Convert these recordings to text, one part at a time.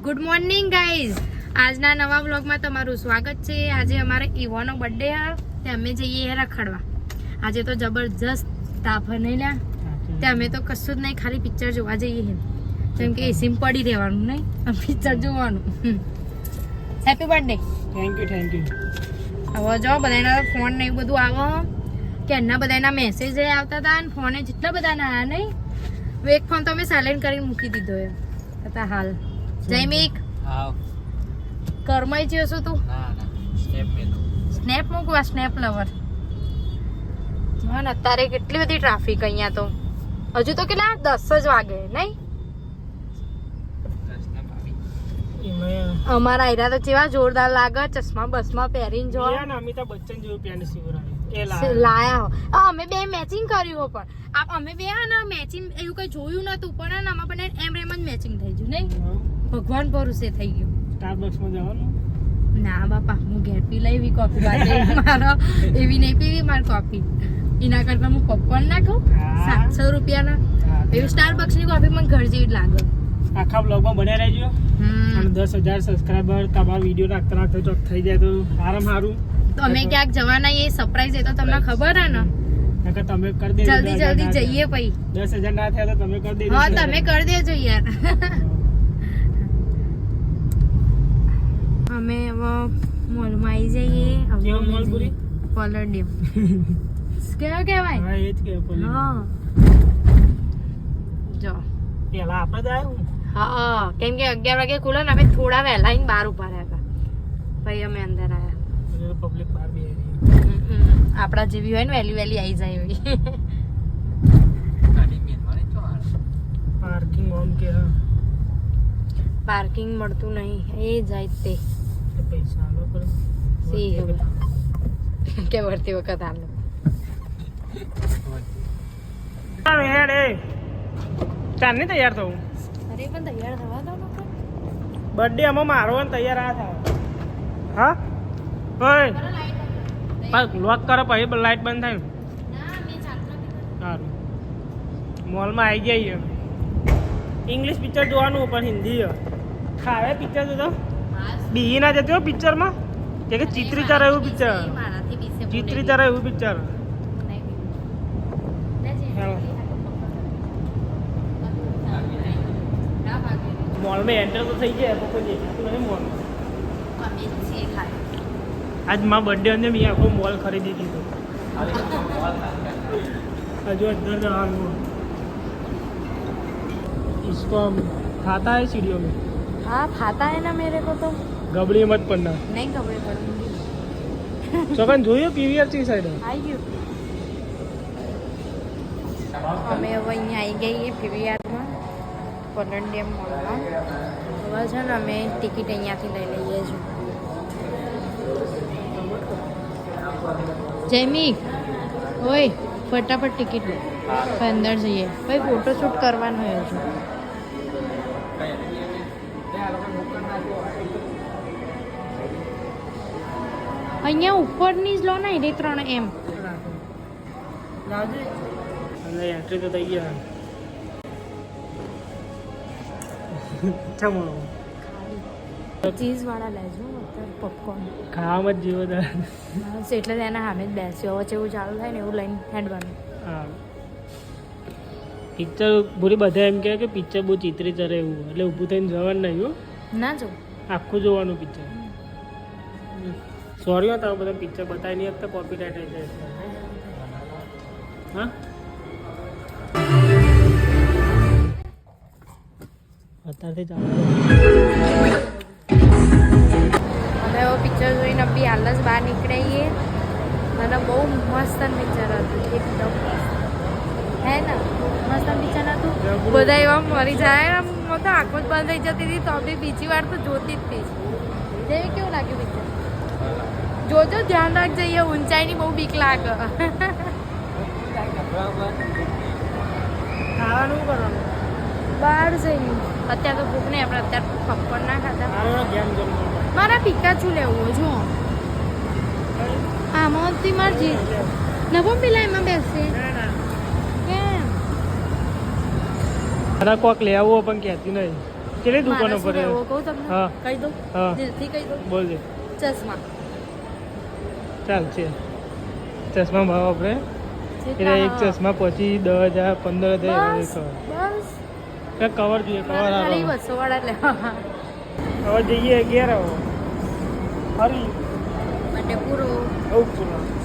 Good morning guys, આજના નવા વ્લોગમાં તમારું સ્વાગત છે. આજે અમારે ઈવાનો બર્થડે હા તે અમે જઈએ રખડવા. આજે તો જબરજસ્ત તાપ નહીં લ્યા તે અમે તો કશું જ નહીં, ખાલી પિક્ચર જોવા જઈએ કેમ કે એસીમાં પડી રહેવાનું નહીં, પિક્ચર જોવાનું. Happy birthday. Thank you. હવે જો બધાના ફોન ને એવું બધું આવો કે એના બધાના મેસેજ આવતા હતા અને ફોને જેટલા બધાના આવ્યા નહીં. એક ફોન તો અમે સાયલેન્ટ કરીને મૂકી દીધો એ હતા હાલ. જયમીક કરમાઈ ગયો છું તું? સ્નેપ મૂકવા, સ્નેપ લવર. અત્યારે કેટલી બધી ટ્રાફિક અહીંયા તો. હજુ તો કેટલા 10 જ વાગે નહીં? અમારા આયરા તો કેવા જોરદાર લાગે, ચશ્મા બસમાં પહેરીને જો અમિતાભ બચ્ચન જેવું પેન લાયા. અમે બે મેચિંગ કર્યું પણ અમે બે ને મેચિંગ એવું કઈ જોયું નતું, પણ આમાં બને એમ જ મેચિંગ થઈ ગયું નહીં. ભગવાન ભરોસે થઈ ગયું. સ્ટારબક્સ માં જવાનું ના બાપા, હું ઘેર પી લેવી કોફી વાળે મારો એવી નહીં પીવી મારી કોફી. એના કરતા હું પોપકોર્ન ના ખાઉં 700 રૂપિયાના. એવી સ્ટારબક્સ ની કોફી મને ઘર જેવી જ લાગે. આખા બ્લોગમાં બન્યા રહેજો. અને 10,000 સબસ્ક્રાઇબર તમારો વિડિયો નાખતા ચોક થઈ જાય તો સારું. તો અમે ક્યાંક જવાના, એ સરપ્રાઈઝ એ તો તમને ખબર હે ને. તમે કરી દેજો, જલ્દી જઈએ પછી. 10,000 ના થયા તો તમે કરી દેજો. હા તમે કરી દેજો યાર. અમે હવે મોલમાં આવી જઈએ. કેવો મોલ પૂરી? પોલરડેમ. કેવો કહેવાય? હા એ જ કે પોલરડેમ. હા જો પેલા આપણે જ આવ્યું. હા કેમ કે 11 વાગે ખુલે ને અમે થોડા વહેલા આવીને બહાર ઉભા રહ્યા હતા, પછી અમે અંદર આવ્યા. પબ્લિક બહાર બી આપડા જેવી હોય ને વહેલી આવી જાય એવી. પાર્કિંગ ઓન કે પાર્કિંગ મળતું નહીં, એ જાય તે પૈસા આલો પર કે વર્તી વખત આલો. ચાલ નહીં તૈયાર થવું. અરે પણ તૈયાર થવા દો ને. બર્થડે આમાં મારો ને તૈયાર આ થાય. હા ઓય લોક કરો પછી લાઈટ બંધ થાય. સારું મોલમાં આવી જઈએ. ઇંગ્લિશ પિક્ચર જોવાનું પણ હિન્દી ખાવે પિક્ચર જોતો બી ના જતો પિક્ચરમાં કે ચિત્રી ચારે એવું પિક્ચર, ચિત્રી ચારે એવું પિક્ચર. મોલમાં એન્ટર તો થઈ જાય કોઈ દેખાતું નહીં મોલમાં. આજ મારા બર્થડે અને મેં આખો મોલ ખરીદી દીધો. હજુ અંદર જવાનું. इसको हम खाता है सीढ़ियों में. हाँ खाता है ना मेरे को तो. गबड़ी मत पड़ना. नहीं गबड़ी पड़ूंगी. सगन જોઈએ પીવીઆર થી સાઈડ આવી ગયું. અમે હવે અહીંયા આવી ગઈએ પીવીઆરમાં, પોલરડેમ મોલમાં. હવે છે ને અમે ટિકિટ અહીંયાથી લઈ લઈએ છીએ. જયમીક ઓય ફટાફટ ટિકિટ લે, અંદર જઈએ ભાઈ. ફોટોશૂટ કરવાનો હોય છે. અહીંયા ઉપરની જ લો ને, એ 3 એમ. એન્ટ્રી તો થઈ ગયા. ચમો ચીઝ વાળા લેજો અત્યારે પોપકોર્ન ખાવામાં જ જીવો દર. બસ એટલે જ એના સામે જ બેસ્યો. હવે જેવું ચાલુ થાય ને એવું લઈને હેડવાનું. હા પિક્ચર પૂરી બધા એમ કહે કે પિક્ચર બહુ ચિત્રી ચરે એવું, એટલે ઊભું થઈને જવાનું નહીં હો. ના જવું, આખું જોવાનું પિક્ચર. સોરી હો તમે બધા પિક્ચર બતાવી નહીં શકતા, કોપીરાઇટ આવી જાય. હા અત્યારથી ચાલુ. અમે હવે પિક્ચર જોઈને બી હાલ જ બહાર નીકળીએ. અને બહુ મસ્ત પિક્ચર હતું, એકદમ હે ને મસ્ત પિક્ચર હતું. બધા એવા મરી જાય, આમ તો આંખો જ બંધ થઈ જતી હતી, તો બી બીજી વાર તો જોતી જ હતી. જેવી કેવું લાગ્યું પિક્ચર? જોજો, ધ્યાન રાખજો, અહીંયા ઊંચાઈની બહુ બીક લાગે. ખાવાનું કરવાનું બહાર જઈને અત્યારે તો ભૂખ નહીં, આપણે અત્યારે પપકોર્ન ના ખાતા. ગેમ જમવાનું. મારા પિકાચુ લેવું જો આમાંથી મારજી નવો પેલા એમાં બેસે કેમ મારા કોક લેવો પણ કહેતી નહીં. કેટલી દુકાનો મારે શું પર લેવો કહું તમને હા. કહી દઉં હા. દિલથી કહી દઉં બોલજે ચશ્મા ચાલ છે ચશ્મા ભાવ આપણે એટલે એક ચશ્મા પછી 10,000 15,000 બસ બસ કંઈક કવર જોઈએ કવર મારે ખાલી આવે 200 વાળા લેવા હવે જઈએ ઘેર આવો ફરી માટે પૂરો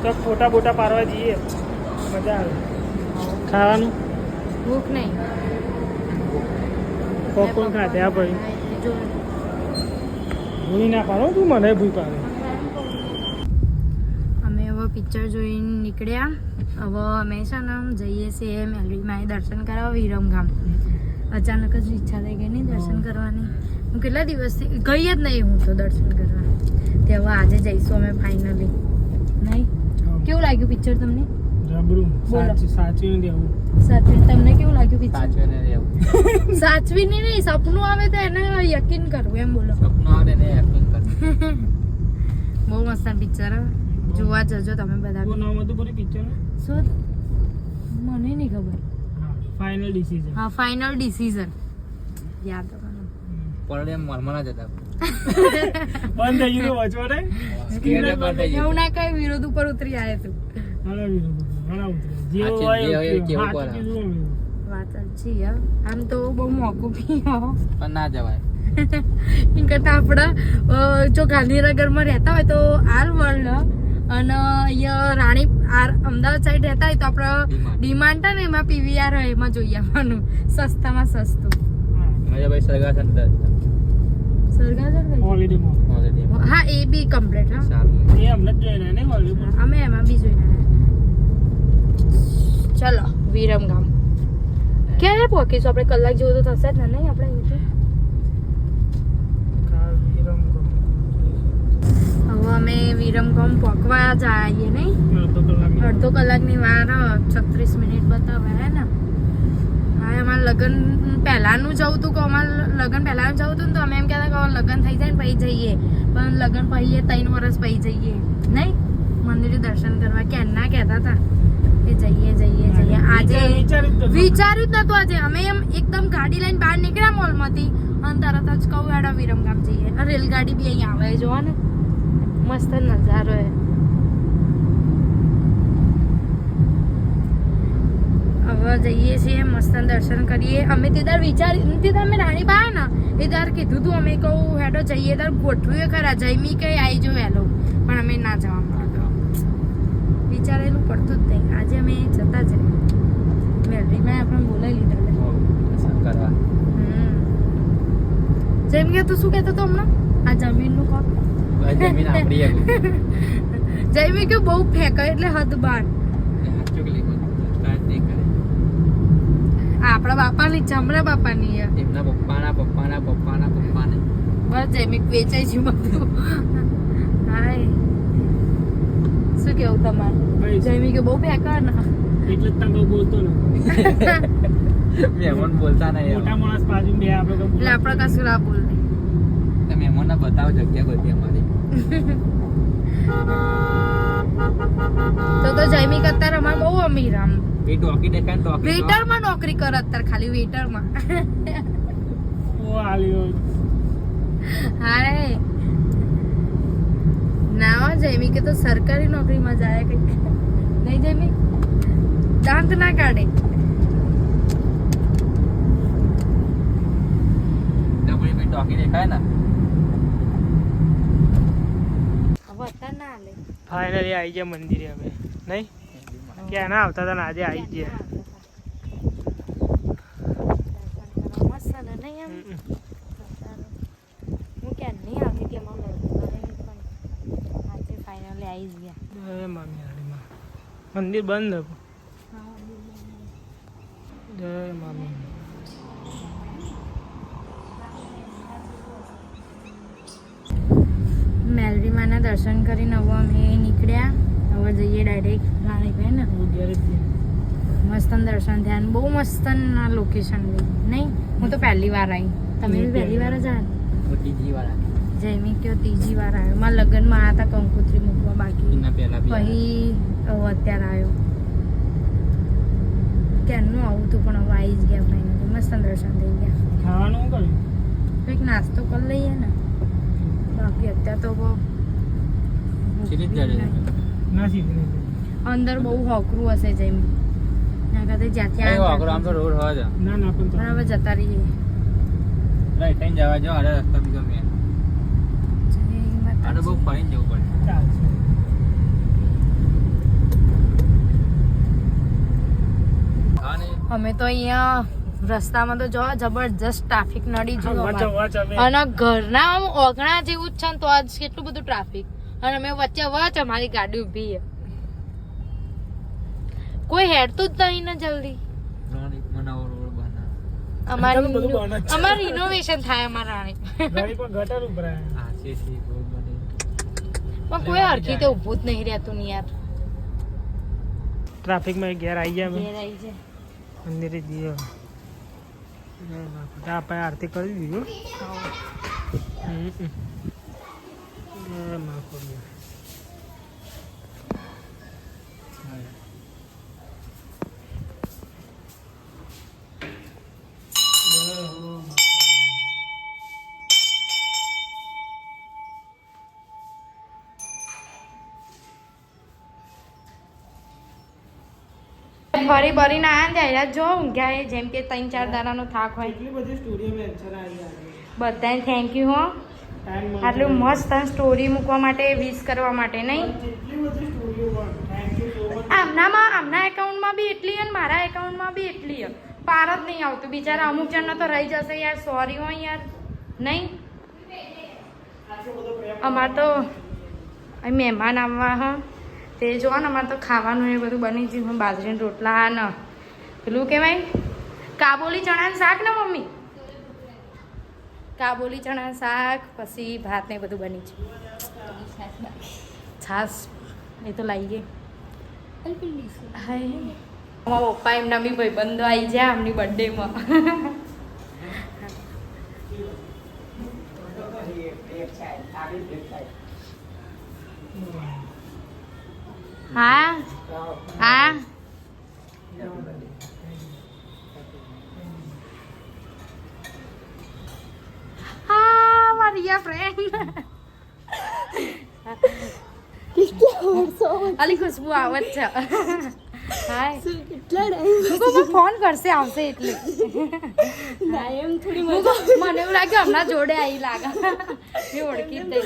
તો ફોટા બોટા પાડવા જઈએ મજા આવે ખાવાનું ભૂખ નહીં પોપકોર્ન ખાધે આ ભાઈ જો ભૂઈ ના પાડો તું મને ભૂઈ પાડે અમે હવે પિક્ચર જોઈને નીકળ્યા હવે અમે છે ને જઈએ છીએ મેલડીમાં દર્શન કરવા વિરમગામ અચાનક જ ઈચ્છા થઈ ગઈ નહીં દર્શન કરવાની હું કેટલા દિવસથી ગઈ જ નહીં હું તો દર્શન કરવા તે હવે આજે જઈશું અમે ફાઇનલી નહીં કેવું લાગ્યું પિક્ચર તમને જબરું બોલો. સાચી દેવું સાથે તમને કેવું લાગ્યું પિક્ચર સાચવીને રહેવું. સાચવીને નહીં સપનું આવે તો એને યકીન કરવું એમ બોલો સપનું આવે ને યકીન કરવું. બહુ મસ્ત પિક્ચર જોવા જજો તમે બધા શું નામ હતું પૂરી પિક્ચર શું મને નહીં ખબર ફાઇનલ ડિસિઝન હા ફાઇનલ ડિસિઝન યાદ કરવાનું પરડે મરમરા જતા બંધ થઈ ગયું વચવા સ્ક્રીને બંધ થઈ એવું ના કઈ વિરોધ ઉપર ઉતરી આવે તું ઘણા વિરોધ ઘણા ઉતરે જેવો સાચી હોય જે હોય એવું કેવું કહેવાય. બોલે. સાચું કીધું અમે. વાત જ છે યાર આમ તો બહુ મોંઘું પી આવો પણ ના જવાય. એમ કરતા આપણા જો ગાંધીનગરમાં રહેતા હોય તો આર વર્લ્ડ અને અહીંયા રાણી આર અમદાવાદ સાઈડ રહેતા હોય તો આપણે ડિમાન્ડ ને એમાં પીવીઆર હોય એમાં જોઈ આવવાનું સસ્તામાં સસ્તું હા. મજા ભાઈ સરગાસન સરગાસર કઈ? હોલિડે મોલ ઓલરેડી હા એ બી કમ્પ્લીટ હા સારું. એ અમને જ જોઈને ને હોલિડે મોલ અમે એમાં બી જોઈને આવ્યા. ચલો વિરમગામ ક્યારે પહોંચીશું આપણે કલાક જેવું તો થશે જ ને નહીં આપણે અહીંથી હવે અમે વિરમગામ પહોંચવા જઈએ નહીં અડધો કલાકની વાર 36 મિનિટ બતાવે હે ને હા અમારે લગ્ન પહેલાનું જવું હતું કે અમારે લગ્ન પહેલાનું જવું હતું ને તો અમે એમ કહેતા કે હવે લગ્ન થઈ જાય ને પછી જઈએ પણ લગ્ન પછી 3 વર્ષ પછી જઈએ નહીં મંદિરે દર્શન કરવા ક્યારના કહેતા હતા કે જઈએ જઈએ જઈએ આજે વિચાર્યું જ નતું આજે અમે એમ એકદમ ગાડી લઈને બહાર નીકળ્યા મોલમાંથી અને તરત જ કહું હેડો વિરમગામ જઈએ અને રેલગાડી બી અહીંયા આવે જોવા ને મસ્ત નજારો હે હવે જઈએ છીએ મસ્ત દર્શન કરીએ અમે તે દાર વિચારી તે દાર અમે રાણી બા ને એ દાર કીધું તું અમે કહું હેડો જઈએ દાર ગોઠવ્યું ખરા જઈમી કઈ આવી જો વહેલો પણ અમે ના જવા મળ્યું વિચારેલું પડતું જ નહીં આજે અમે જતા જ મેલરીમાં આપણે બોલાવી લીધા દર્શન કરવા. જેમ કે તું શું કહેતો હતો હમણાં આ જમીનનું કામ બસ જમીન આપણી હતું. જઈમી કે બહુ ફેંકાય એટલે હદ બાર એ સાચું કે લીધું. કાંઈ જ નહીં કરે. આપણા બાપાની જમણા બાપાની હે. એમના પપ્પાના પપ્પાના પપ્પાના પપ્પાને. બસ જઈમી વેચાઈ છે બધું હાય શું કેવું તમારું ભાઈ, જઈમી કે બહુ ફેંકા ને એટલે જ તમે બોલતો ને મહેમાન બોલતા નહીં મોટા હવે. માણસ બાજુ બે આપણે તો એટલે આપણે કશું ના બોલ તો મહેમાનને બતાવો જગ્યા બધી અમારી. તો જઈમી કે અત્યારે અમારે બહુ અમીર આમ એ ડોકી દેખાય ને ડોકી વેટરમાં નોકરી કરે અત્યારે ખાલી વેટરમાં ઓ આલ્યો હાય ના જઈમી કે તો સરકારી નોકરીમાં જાય કઈક નહીં જઈમી દાંત ના કાઢે ડબલી ડોકી દેખાય ને હવે અત્યારે ના હાલે ફાઇનલી આવી ગયા મંદિરે અમે નહીં ક્યાં ના આવતા હતા ને આજે આવી ગયા મસ્ત ને નહીં એમ હું ક્યાં નહીં આવતી હતી એમાં પણ આજે ફાઇનલી આવી જ ગયા જય મામી હારીમાં મંદિર બંધ હતું જય મામી મેલરીમાના દર્શન કરીને હવે અમે નીકળ્યા હવે જઈએ ડાયરેક્ટ રાણીભાઈ ને હું ઘેર જ જઈએ. મસ્ત દર્શન થયા અને બહુ મસ્ત ના લોકેશન નહીં હું તો પહેલી વાર આવી તમે બી પહેલી વાર જ આવ્યા મોટી જીવાળા. જયમી કયો ત્રીજી વાર આવ્યો મારા લગ્નમાં આવ્યા હતા કંકોત્રી મૂકવા બાકી એના પહેલા બી પછી હવે અત્યારે આવ્યો ક્યારનું આવું હતું પણ હવે આવી જ ગયા ફાઇનલી મસ્ત દર્શન થઈ ગયા ખાવાનું શું કર્યું કંઈક નાસ્તો કરી લઈએ ને બાકી અત્યારે તો બહુ સીધી જ જાય છે. ના સીધી અંદર બહુ હોકરું હશે જઈમ ના કદાચ જ્યાંથી એ આવ્યા વાગરો આમ તો રોડ હોય છે. ના પણ પણ હવે જતા રહીએ રાઈટ ટાઈમ જવા જો આડે રસ્તા બીજો મેં આડે બહુ ફરીને જવું પડે. ચાલશે. હા ને અમે તો અહીંયા રસ્તામાં તો જો જબરજસ્ત ટ્રાફિક નડી વચ ગયું વચ અમે અને ઘરના આમ ઓગણા જેવું જ છે ને તો આજ કેટલું બધું ટ્રાફિક અને અમે વચ્ચે વચ અમારી ગાડી ઊભી છે કોઈ હેડતું જ નહીં ને જલ્દી નવો રોડ બના. અમારી બધું બને જ છે. અમારી ઇનોવેશન થાય અમારા રાણી ગાડી પણ ગટર ઉભરાય. હા સી રોડ બને. પણ કોઈ હરખી તો ઊભું જ નહીં રહેતું ને યાર ટ્રાફિકમાં ઘેર આવી ગયા અમે ઘેર આવી છે મંદિરે જઈએ આપણે આરતી કરી દીધું ફરી બરીને આયા ને ત્યારે જો ઊંઘ્યા જેમ કે 3-4 દાડાનો થાક હોય એટલી બધી સ્ટોરીમાં એન્સર આવી ગયા બધાને થેન્ક યુ હો ટાઈમ આટલું મસ્ત સ્ટોરી મૂકવા માટે વિશ કરવા માટે નહીં જેટલી બધી સ્ટોરીઓ પણ થેન્ક યુ સો મચ. આમના એકાઉન્ટમાં બી એટલી અને મારા એકાઉન્ટમાં બી એટલી પાર જ નહીં આવતું બિચારા અમુક જણનો તો રહી જશે યાર સોરી હો યાર નહીં આટલો બધો પ્રેમ અમાર તો અહીં મહેમાન આવવા હ તે જો ને અમારે તો ખાવાનું એ બધું બની ગયું બાજરીના રોટલા ને પેલું કહેવાય કાબુલી ચણાનું શાક ને મમ્મી કાબુલી ચણાનું શાક પછી ભાત ને એ બધું બની છે છાસ એ તો લાવી ગઈ હાય મારા પપ્પા એમના બી ભાઈબંધો આવી જાય એમની બર્થડેમાં હા હા હા મારી ફ્રેન્ડ અલી ખુશ્બુ આવત છે હાય ફોન કરશે આવશે એટલે મને એવું લાગે હમણાં જોડે આવી લાગે એ ઓળખી જ દઈ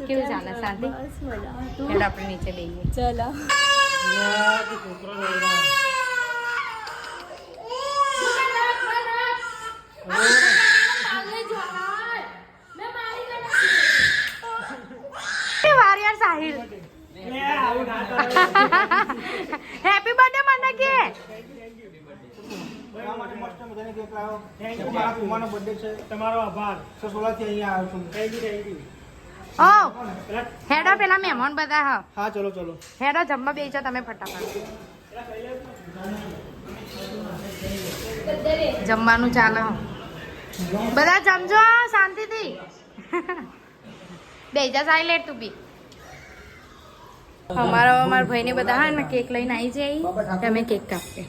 કેવું ચાલે શાંતિ એટલે આપણે નીચે લઈએ ચલો છોકરો લઈ રહ્યો. વાર યાર સાહિલ હેપી બર્થડે મને કે તમારો આભાર. ઓ હેડો પેલા મહેમાન બધા હ હા ચલો ચલો હેડો જમવા બેસજો તમે ફટાફટ જમવાનું ચાલે હ બધા જમજો શાંતિથી બેજા સાઈલેટ તું બી અમારા ભાઈને બધા હા ને કેક લઈને આવી જાય તમે કેક કાપે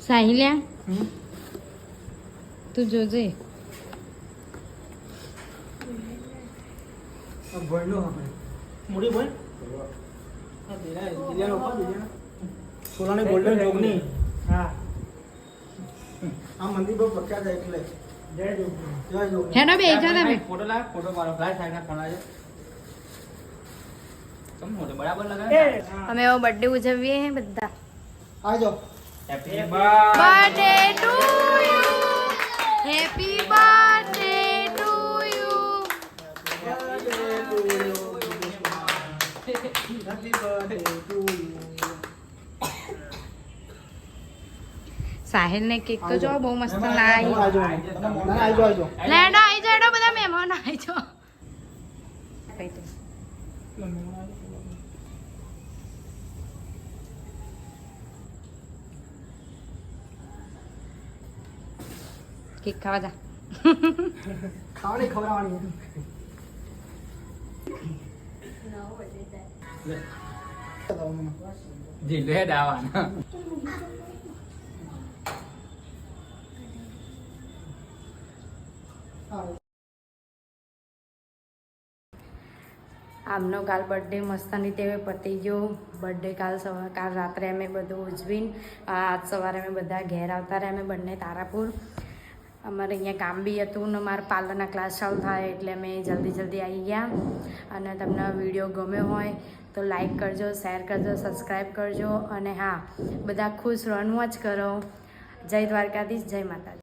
સાહિલ્યા તું જોજે મૂડી બોલ સોલાની ગોલ્ડન જોગની હા આ મંદિર બહુ પ્રખ્યાત છે એટલે જય જોગની જય જોગની હેડો બેજા તમે ફોટો લાવ ફોટો મારો ફ્લાશ થાય ના ફોન આવે કમ મોટો બરાબર એ લગાવે. અમે એવો બર્થડે ઉજવીએ હે બધા આવજો happy birthday to you happy birthday to you Sahil ને કેક તો જો બહુ મસ્ત લાવી આવજો લેડો આવી જાડો બધા મહેમાન આવી જો કેક ખાવા જા ખાવાની ખવડાવવાની જીલે દાવાના આમનો કાલ બર્થડે મસ્તની તે પતી ગયો. બર્થડે કાલ રાત્રે અમે બધું ઉજવીને આજ સવારે અમે બધા ઘેર આવતા રહ્યા અમે બંને તારાપુર. અમારે અહીંયા કામ બી હતું ને મારા પાર્લરના ક્લાસ ચાલુ થાય એટલે અમે જલ્દી આવી ગયા. અને તમને વિડીયો ગમ્યો હોય તો લાઈક કરજો, શેર કરજો, સબસ્ક્રાઈબ કરજો અને હા બધા ખુશ રહો જ કરો. જય દ્વારકાધીશ, જય માતાજી.